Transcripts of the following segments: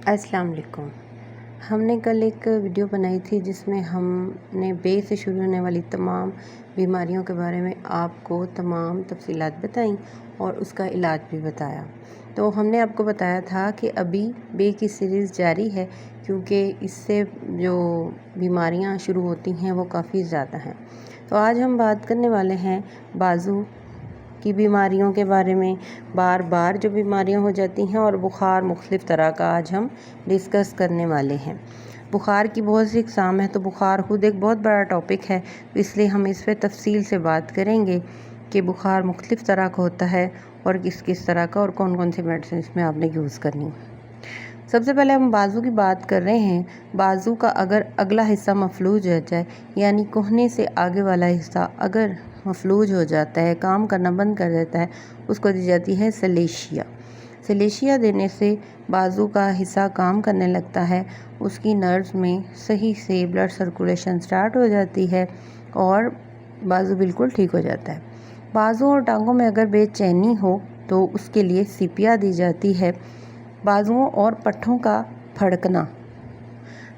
अस्सलाम वालेकुम। हमने कल एक वीडियो बनाई थी जिसमें हमने बे से शुरू होने वाली तमाम बीमारियों के बारे में आपको तमाम तफसीलात बताई और उसका इलाज भी बताया। तो हमने आपको बताया था कि अभी बे की सीरीज़ जारी है क्योंकि इससे जो बीमारियां शुरू होती हैं वो काफ़ी ज़्यादा हैं। तो आज हम बात करने वाले हैं बाजू की बीमारियों के बारे में। बार बार जो बीमारियां हो जाती हैं और बुखार मुख्तलिफ़ तरह का आज हम डिस्कस करने वाले हैं। बुखार की बहुत सी अक़साम है, तो बुखार खुद एक बहुत बड़ा टॉपिक है, तो इसलिए हम इस पर तफसील से बात करेंगे कि बुखार मुख्तलिफ़ तरह का होता है और किस किस तरह का और कौन कौन सी मेडिसिन में आपने यूज़ करनी। सबसे पहले हम बाजू की बात कर रहे हैं। बाजू का अगर अगला हिस्सा मफलूज हो जाए, यानी कोहने से आगे वाला हिस्सा अगर मफलूज हो जाता है, काम करना बंद कर देता है, उसको दी जाती है सलेशिया। सलेशिया देने से बाजू का हिस्सा काम करने लगता है, उसकी नर्व्स में सही से ब्लड सर्कुलेशन स्टार्ट हो जाती है और बाजू बिल्कुल ठीक हो जाता है। बाजू और टांगों में अगर बेचैनी हो तो उसके लिए सीपिया दी जाती है। बाजुओं और पट्ठों का फड़कना,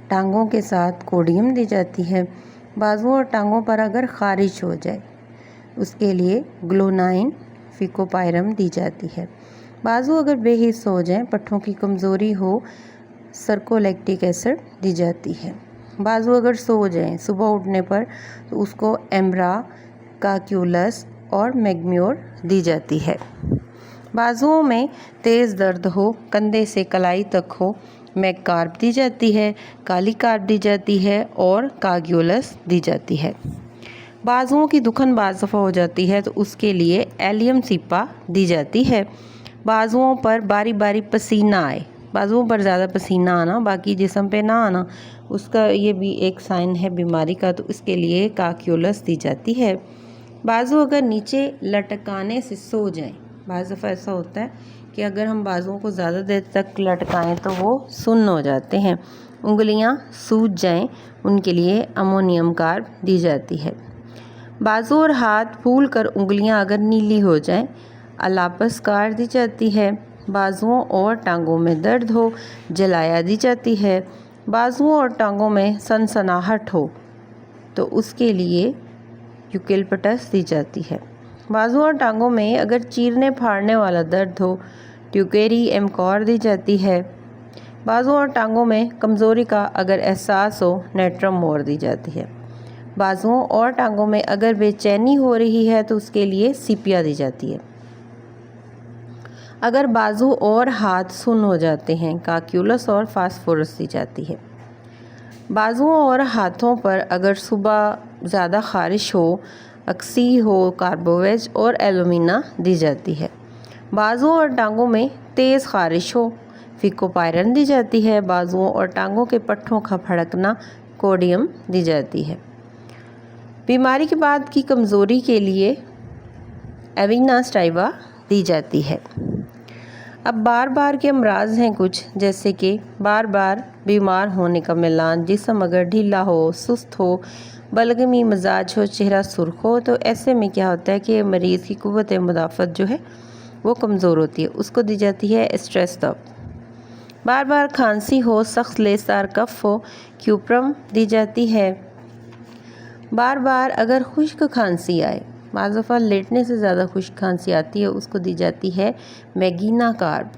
टांगों के साथ कोडियम दी जाती है। बाजुओं और टांगों पर अगर ख़ारिश हो जाए उसके लिए ग्लोनाइन फिकोपायरम दी जाती है। बाजू अगर बेहिस्स हो जाएं, पट्ठों की कमज़ोरी हो, सर्कोलैक्टिक एसिड दी जाती है। बाजू अगर सो जाएं सुबह उठने पर तो उसको एम्ब्रा, काक्यूलस और मैग्म्योर दी जाती है। बाजुओं में तेज़ दर्द हो, कंधे से कलाई तक हो, मैगकार्ब दी जाती है, काली कार्ब दी जाती है और काग्यूलस दी जाती है। बाजुओं की दुखन बाज़ दफ़ा हो जाती है तो उसके लिए एलियम सिपा दी जाती है। बाजुओं पर बारी बारी पसीना आए, बाजुओं पर ज़्यादा पसीना आना, बाकी जिस्म पे ना आना, उसका ये भी एक साइन है बीमारी का, तो इसके लिए काक्यूलस दी जाती है। बाजू अगर नीचे लटकाने से सो जाएं, बाज़ दफ़ा ऐसा होता है कि अगर हम बाजुओं को ज़्यादा देर तक लटकाएं तो वो सुन्न हो जाते हैं। उंगलियां सूज जाएं, उनके लिए अमोनियम कार्ब दी जाती है। बाजू और हाथ फूल कर उंगलियां अगर नीली हो जाएं, अलापस कार दी जाती है। बाजुओं और टांगों में दर्द हो, जलाया दी जाती है। बाजुओं और टांगों में सनसनाहट हो तो उसके लिए यूकेलिप्टस दी जाती है। बाजुओं और टांगों में अगर चीरने फाड़ने वाला दर्द हो, ट्यूकेरी एमकॉर दी जाती है। बाजुओं और टांगों में कमज़ोरी का अगर एहसास हो, नेट्रम मोर दी जाती है। बाजुओं और टांगों में अगर बेचैनी हो रही है तो उसके लिए सीपिया दी जाती है। अगर बाजू और हाथ सुन्न हो जाते हैं, काक्यूलस और फास्फोरस दी जाती है। बाजुओं और हाथों पर अगर सुबह ज़्यादा ख़ारिश हो, अक्सी हो, कार्बोवेज और एलुमिना दी जाती है। बाजुओं और टांगों में तेज़ ख़ारिश हो, फिकोपायरन दी जाती है। बाजुओं और टांगों के पट्ठों का फड़कना, कोडियम दी जाती है। बीमारी के बाद की कमज़ोरी के लिए एविना स्टाइवा दी जाती है। अब बार बार के अमराज हैं कुछ, जैसे कि बार बार बीमार होने का मिलान, जिस्म अगर ढीला हो, सुस्त हो, बलगमी मिजाज हो, चेहरा सुर्ख हो, तो ऐसे में क्या होता है कि मरीज़ की कुव्वत मुदाफ़त जो है वो कमज़ोर होती है, उसको दी जाती है स्ट्रेस दवा। बार बार खांसी हो, सख्त लेसार कफ हो, क्यूप्रम दी जाती है। बार बार अगर खुश्क खांसी आए, बाज़ दफ़ा लेटने से ज़्यादा खुश्क खांसी आती है, उसको दी जाती है मैगीना कार्ब।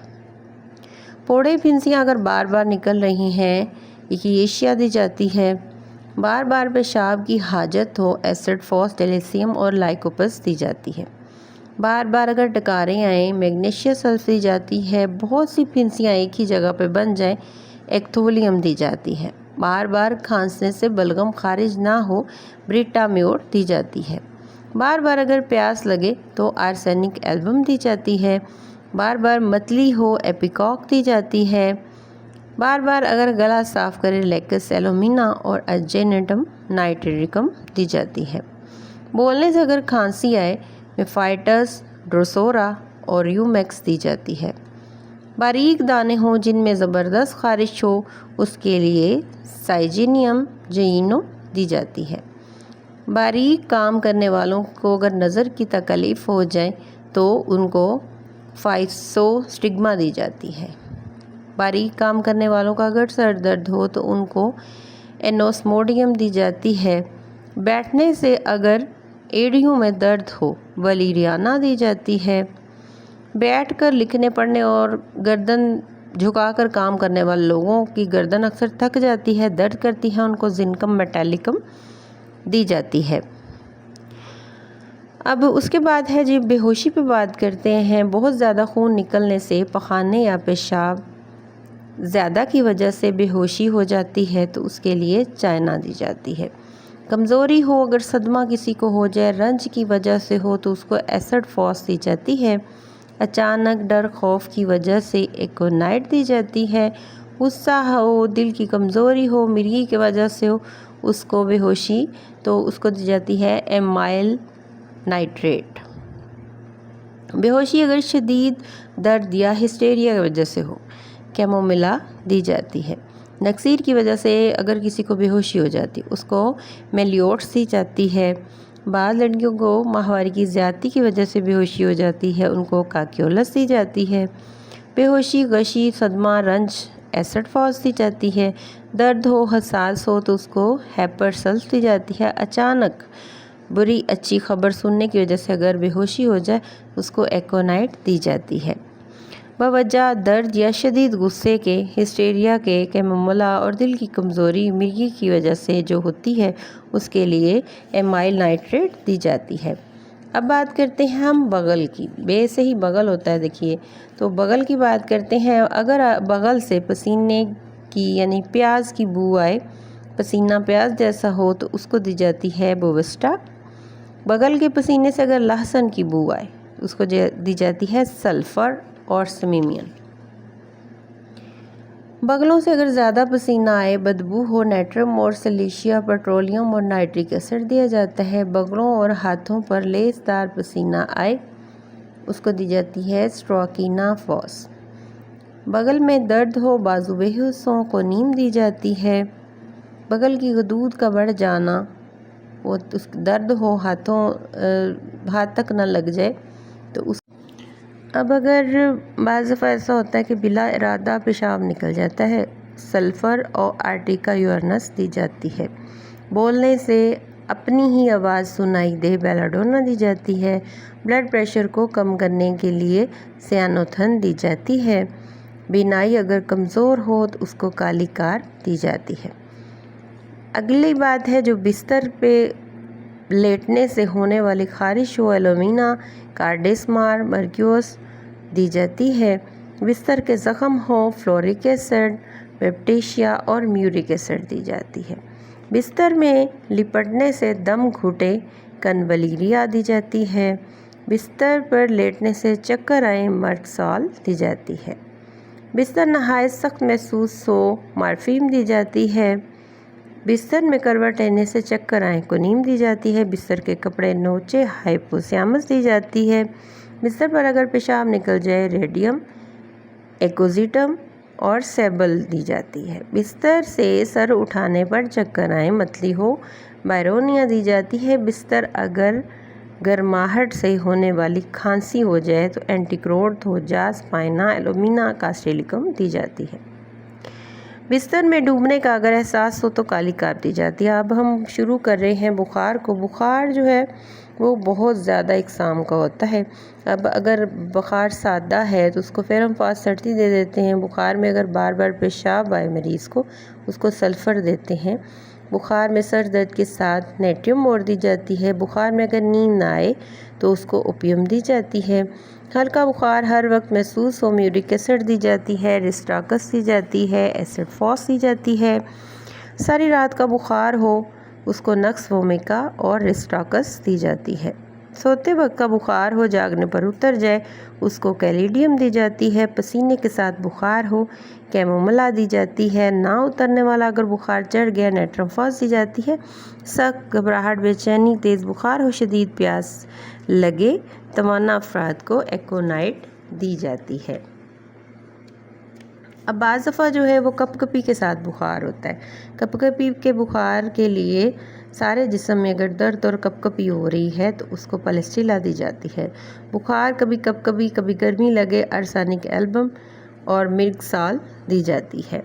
फोड़े फिंसियाँ अगर बार बार निकल रही हैं, इकिएशिया दी जाती है। बार बार पेशाब की हाजत हो, एसिड फॉस डेलिसियम और लाइकोपस दी जाती है। बार बार अगर डकारें आएँ, मैग्नीशियम सल्फ दी जाती है। बहुत सी फिंसियाँ एक ही जगह पर बन जाएं, एक्थोलियम दी जाती है। बार बार खांसने से बलगम खारिज ना हो, ब्रिटाम्योर दी जाती है। बार बार अगर प्यास लगे तो आर्सेनिक एल्बम दी जाती है। बार बार मतली हो, एपिकॉक दी जाती है। बार बार अगर गला साफ़ करे, लेकस एलोमिना और अजेनेटम नाइट्रिकम दी जाती है। बोलने से अगर खांसी आए, मेफाइटस, ड्रोसोरा और यूमैक्स दी जाती है। बारीक दाने हों जिनमें ज़बरदस्त ख़ारिश हो, उसके लिए साइजीनियम जयिनो दी जाती है। बारीक काम करने वालों को अगर नज़र की तकलीफ़ हो जाए तो उनको फाइसोस्टिग्मा दी जाती है। बारीक काम करने वालों का अगर सर दर्द हो तो उनको एनोस्मोडियम दी जाती है। बैठने से अगर एड़ियों में दर्द हो वलीरियाना दी जाती है। बैठकर लिखने पढ़ने और गर्दन झुकाकर काम करने वाले लोगों की गर्दन अक्सर थक जाती है, दर्द करती है, उनको जिनकम मेटालिकम दी जाती है। अब उसके बाद है जी बेहोशी पे बात करते हैं। बहुत ज़्यादा खून निकलने से पखाने या पेशाब ज़्यादा की वजह से बेहोशी हो जाती है तो उसके लिए चायना दी जाती है। कमज़ोरी हो, अगर सदमा किसी को हो जाए, रंज की वजह से हो तो उसको एसिड फॉस दी जाती है। अचानक डर खौफ की वजह से एकोनाइट दी जाती है। गुस्सा हो, दिल की कमज़ोरी हो, मिर्गी की वजह से हो उसको बेहोशी तो उसको दी जाती है एमाइल नाइट्रेट। बेहोशी अगर शदीद दर्द या हिस्टेरिया की वजह से हो कैमोमिला दी जाती है। नक्सीर की वजह से अगर किसी को बेहोशी हो जाती उसको मेलियोट्स दी जाती है। बाद लड़कियों को माहवारी की ज़्यादती की वजह से बेहोशी हो जाती है, उनको काक्योलस दी जाती है। बेहोशी, गशी, सदमा, रंज एसिड फॉस दी जाती है। दर्द हो, हसास हो तो उसको हेपरसल्स दी जाती है। अचानक बुरी अच्छी खबर सुनने की वजह से अगर बेहोशी हो जाए उसको एकोनाइट दी जाती है। बवजह दर्द या शदीद गुस्से के, हिस्टेरिया के, कैमोमिला और दिल की कमज़ोरी मिर्गी की वजह से जो होती है उसके लिए एमाइल नाइट्रेट दी जाती है। अब बात करते हैं हम बगल की। बे से ही बगल होता है, देखिए तो बगल की बात करते हैं। अगर बगल से पसीने की यानी प्याज की बू आए, पसीना प्याज जैसा हो तो उसको दी जाती है बोविस्टा। बगल के पसीने से अगर लहसुन की बू आए उसको दी जाती है सल्फ़र और समीमियन। बगलों से अगर ज़्यादा पसीना आए, बदबू हो, नाइट्रम और सिलिशिया, पेट्रोलियम और नाइट्रिक एसिड दिया जाता है। बगलों और हाथों पर लेसदार पसीना आए उसको दी जाती है स्ट्रोकिना फॉस। बगल में दर्द हो, बाजू बेहोश हो, को नीम दी जाती है। बगल की गदूद का बढ़ जाना, वो उस दर्द हो, हाथ तक ना लग जाए तो उस। अब अगर बाज़ दफ़ा ऐसा होता है कि बिला इरादा पेशाब निकल जाता है, सल्फ़र और आर्टिका यूरनस दी जाती है। बोलने से अपनी ही आवाज़ सुनाई दे, बेलाडोना दी जाती है। ब्लड प्रेशर को कम करने के लिए सियानोथन दी जाती है। बीनाई अगर कमज़ोर हो तो उसको काली कार दी जाती है। अगली बात है जो बिस्तर पे लेटने से होने वाली खारिश हो, एलोमिना, कार्डिसमार, मर्क्यूस दी जाती है। बिस्तर के ज़ख़म हो, फ्लोरिक एसिड, पेप्टिशिया और म्यूरिक एसिड दी जाती है। बिस्तर में लिपटने से दम घुटे, कन्वलीरिया दी जाती है। बिस्तर पर लेटने से चक्कर आए, मर्कसॉल दी जाती है। बिस्तर नहायत सख्त महसूस हो, मार्फीम दी जाती है। बिस्तर में करवट लेने से चक्कर आए, कोनीम दी जाती है। बिस्तर के कपड़े नोचे, हाइपोसैमस दी जाती है। बिस्तर पर अगर पेशाब निकल जाए, रेडियम, एकोजिटम और सेबल दी जाती है। बिस्तर से सर उठाने पर चक्कर आए, मतली हो, बायरोनिया दी जाती है। बिस्तर अगर गर्माहट से होने वाली खांसी हो जाए तो एंटीक्रोड, थोजास, पाइना, एलोमिना, कास्टेलिकम दी जाती है। बिस्तर में डूबने का अगर एहसास हो तो काली कार दी जाती है। अब हम शुरू कर रहे हैं बुखार को। बुखार जो है वो बहुत ज़्यादा इकसाम का होता है। अब अगर बुखार सादा है तो उसको फिर हम फास्ट सर्दी दे देते हैं। बुखार में अगर बार बार पेशाब आए मरीज़ को, उसको सल्फ़र देते हैं। बुखार में सर दर्द के साथ नेट्रियम और दी जाती है। बुखार में अगर नींद ना आए तो उसको ओपियम दी जाती है। हल्का बुखार हर वक्त महसूस हो, म्यूरिक एसिड दी जाती है, रिस्टाकस दी जाती है, एसिड फॉस दी जाती है। सारी रात का बुखार हो उसको नक्स वोमिका और रिस्टाकस दी जाती है। सोते वक्त का बुखार हो, जागने पर उतर जाए, उसको कैलिडियम दी जाती है। पसीने के साथ बुखार हो, कैमोमिला दी जाती है। ना उतरने वाला अगर बुखार चढ़ गया, नाइट्रम फॉस दी जाती है। सख्त घबराहट, बेचैनी, तेज़ बुखार हो, शदीद प्यास लगे, तमन्ना अफराद को एकोनाइट दी जाती है। अब बाज़ दफ़ा जो है वो कपकपी के साथ बुखार होता है। कपकपी के बुखार के लिए सारे जिस्म में अगर दर्द और कपकपी हो रही है तो उसको पलेस्टिला दी जाती है। बुखार कभी कपकपी, कभी गर्मी लगे, अरसानिक एल्बम और मिर्गसाल दी जाती है।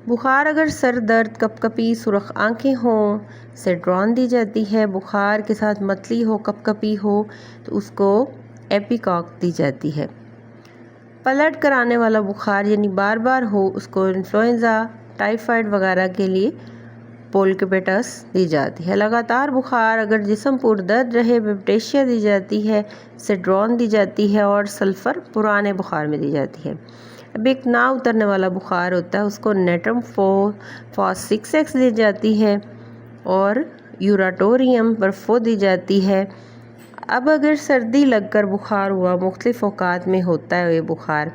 बुखार अगर सर दर्द, कपकपी, सुर्ख आंखें हों, सेड्रॉन दी जाती है। बुखार के साथ मतली हो, कपकपी हो तो उसको एपिकॉक दी जाती है। पलट कर आने वाला बुखार यानी बार बार हो उसको इन्फ्लुएंज़ा, टाइफाइड वगैरह के लिए पोलकेपेटस दी जाती है। लगातार बुखार अगर जिस्म पुरदर्द रहे, बैप्टेशिया दी जाती है, सेड्रॉन दी जाती है और सल्फ़र पुराने बुखार में दी जाती है। अब एक ना उतरने वाला बुखार होता है उसको नेट्रम फॉस-6X दी जाती है और यूराटोरियम बर्फो दी जाती है। अब अगर सर्दी लगकर बुखार हुआ, मुख्तलिफ़ औकात में होता है ये बुखार,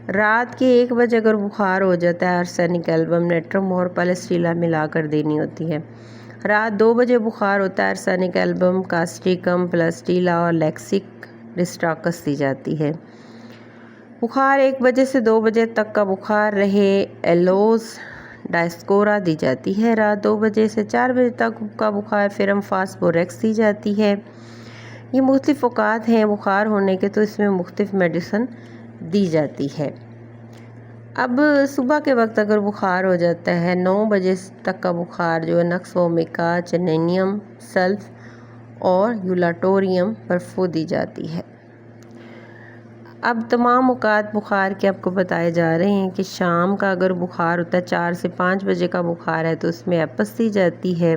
रात के 1 बजे अगर बुखार हो जाता है, आर्सेनिक एल्बम, नेट्रम और पलेस्ट्रीला मिलाकर देनी होती है। रात 2 बजे बुखार होता है, आर्सेनिक एल्बम, कास्टिकम, पलेस्ट्रीला और लेक्सिक रिस्टाकस दी जाती है। बुखार 1 बजे से 2 बजे तक का बुखार रहे, एलोज डायस्कोरा दी जाती है। रात 2 बजे से 4 बजे तक का बुखार फिरम फास्फोरेक्स दी जाती है। ये मुख्तलिफ़ औकात हैं बुखार होने के, तो इसमें मुख्तलिफ़ मेडिसिन दी जाती है। अब सुबह के वक्त अगर बुखार हो जाता है, 9 बजे तक का बुखार जो है, नक्स वोमिका, चेनेनियम सल्फ और यूलाटोरियम बर्फो दी जाती है। अब तमाम औकात बुखार के आपको बताए जा रहे हैं कि शाम का अगर बुखार होता है, 4 से 5 बजे का बुखार है तो उसमें एपस दी जाती है।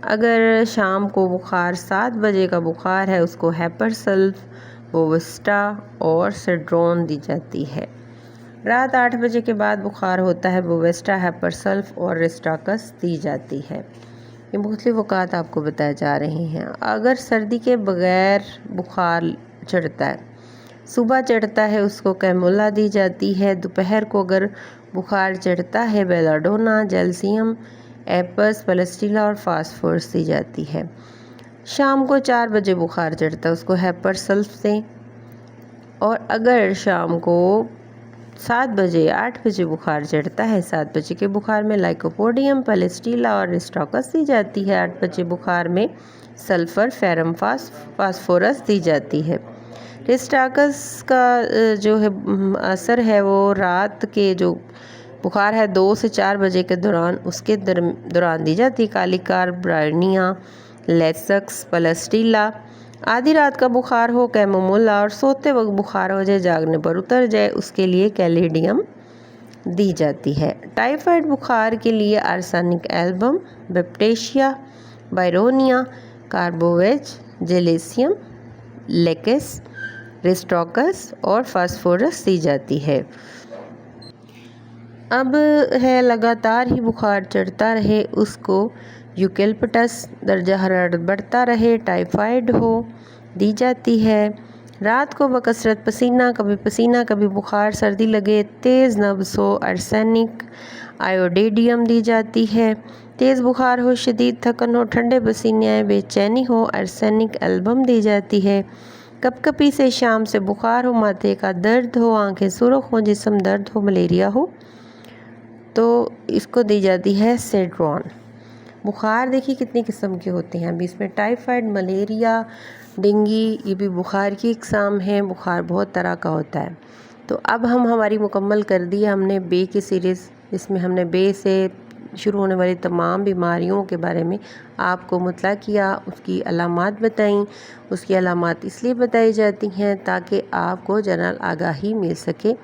अगर शाम को बुखार 7 बजे का बुखार है उसको हेपरसल्फ, बोविस्टा और सेड्रोन दी जाती है। रात 8 बजे के बाद बुखार होता है, बोविस्टा, हेपरसल्फ और रिस्टाकस दी जाती है। ये मुख्तलिफ़ औकात आपको बताए जा रहे हैं। अगर सर्दी के बग़ैर बुखार चढ़ता है, सुबह चढ़ता है, उसको कैमोला दी जाती है। दोपहर को अगर बुखार चढ़ता है, बेलाडोना, जैल्सियम, एपस, पलेस्ट्रीला और फास्फोरस दी जाती है। शाम को 4 बजे बुखार चढ़ता है, उसको हेपरसल्फ दें। और अगर शाम को 7 बजे 8 बजे बुखार चढ़ता है, 7 बजे के बुखार में लाइकोपोडियम, पलेस्ट्रीला और रिस्टाकस दी जाती है। 8 बजे बुखार में सल्फ़र, फेरम फास्फोरस दी जाती है। रिस्टाकस का जो है असर है वो रात के जो बुखार है 2 से 4 बजे के दौरान, उसके दौरान दी जाती है। कालिकार, ब्रायनिया, लेसक्स, पलेस्ट्रीला। आधी रात का बुखार हो, कैमोमोला, और सोते वक्त बुखार हो जाए, जागने पर उतर जाए, उसके लिए कैलिडियम दी जाती है। टाइफाइड बुखार के लिए आर्सेनिक एल्बम, बैप्टेशिया, बायरोनिया, कार्बोवेज, जेलेसियम, लेकेस, रिस्टाकस और फास्फोरस दी जाती है। अब है लगातार ही बुखार चढ़ता रहे, उसको यूकेलिप्टस, दर्जा हरारत बढ़ता रहे, टाइफाइड हो, दी जाती है। रात को बकसरत पसीना कभी बुखार, सर्दी लगे, तेज़ नब्ज़ हो, आर्सेनिक आयोडेडियम दी जाती है। तेज़ बुखार हो, शदीद थकन हो, ठंडे पसीने आए, बेचैनी हो, आर्सेनिक एल्बम दी जाती है। कपकपी से शाम से बुखार हो, माथे का दर्द हो, आंखें सुर्ख हो, जिस्म दर्द हो, मलेरिया हो तो इसको दी जाती है सेड्रॉन। बुखार देखिए कितनी किस्म के होते हैं। अभी इसमें टाइफाइड, मलेरिया, डेंगू, ये भी बुखार की इकसाम है। बुखार बहुत तरह का होता है। तो अब हम हमारी मुकम्मल कर दी है हमने बे की सीरीज़, जिसमें हमने बे से शुरू होने वाली तमाम बीमारियों के बारे में आपको मुतला किया, उसकी अलामात बताई। उसकी अलामात इसलिए बताई जाती हैं ताकि आपको जनरल आगाही मिल सके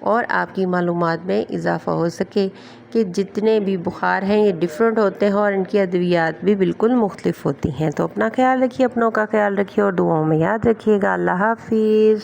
और आपकी मालूमात में इजाफ़ा हो सके कि जितने भी बुखार हैं ये डिफरेंट होते हैं और इनकी अद्वियात भी बिल्कुल मुख्तलिफ होती हैं। तो अपना ख्याल रखिए, अपनों का ख्याल रखिए और दुआओं में याद रखिएगा। अल्लाह हाफिज़।